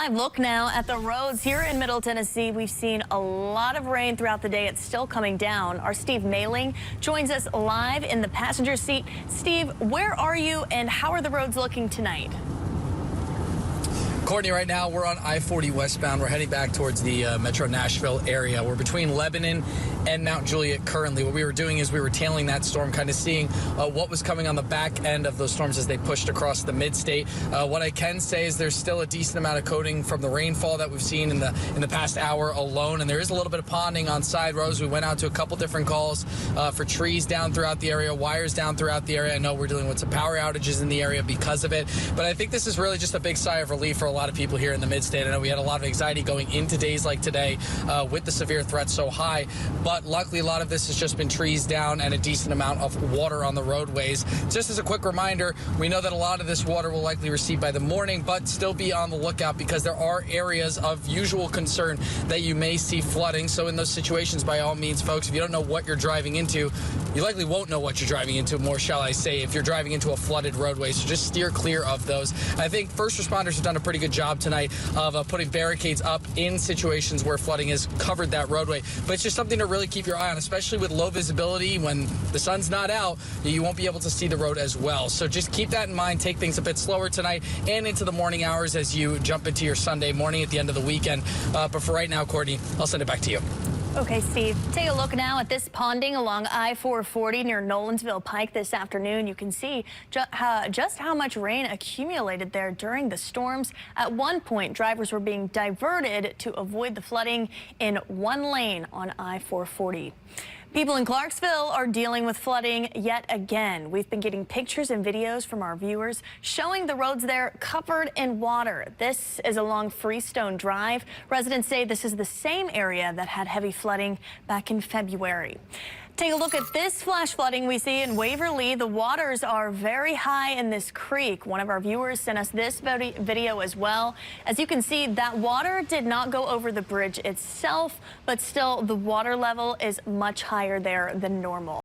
live look now at the roads here in Middle Tennessee. We've seen a lot of rain throughout the day. It's still coming down. Our Steve Mailing joins us live in the passenger seat. Steve, where are you and how are the roads looking tonight? Courtney, right now we're on I-40 westbound. We're heading back towards the Metro Nashville area. We're between Lebanon and Mount Juliet currently. What we were doing is we were tailing that storm, kind of seeing what was coming on the back end of those storms as they pushed across the Midstate. What I can say is there's still a decent amount of coating from the rainfall that we've seen in the past hour alone, and there is a little bit of ponding on side roads. We went out to a couple different calls for trees down throughout the area, wires down throughout the area. I know we're dealing with some power outages in the area because of it, but I think this is really just a big sigh of relief for a lot of people here in the Midstate. I know we had a lot of anxiety going into days like today with the severe threat so high, but luckily a lot of this has just been trees down and a decent amount of water on the roadways. Just as a quick reminder, we know that a lot of this water will likely recede by the morning, but still be on the lookout because there are areas of usual concern that you may see flooding. So in those situations, by all means, folks, if you don't know what you're driving into, you likely won't know what you're driving into, more shall I say, if you're driving into a flooded roadway. So just steer clear of those. I think first responders have done a pretty good job tonight of putting barricades up in situations where flooding has covered that roadway. But it's just something to really keep your eye on, especially with low visibility. When the sun's not out, you won't be able to see the road as well. So just keep that in mind. Take things a bit slower tonight and into the morning hours as you jump into your Sunday morning at the end of the weekend. But for right now, Courtney, I'll send it back to you. Okay, Steve, take a look now at this ponding along I-440 near Nolensville Pike this afternoon. You can see just how much rain accumulated there during the storms. At one point, drivers were being diverted to avoid the flooding in one lane on I-440. People in Clarksville are dealing with flooding yet again. We've been getting pictures and videos from our viewers showing the roads there covered in water. This is along Freestone Drive. Residents say this is the same area that had heavy flooding back in February. Take a look at this flash flooding we see in Waverly. The waters are very high in this creek. One of our viewers sent us this video as well. As you can see, that water did not go over the bridge itself, but still the water level is much higher there than normal.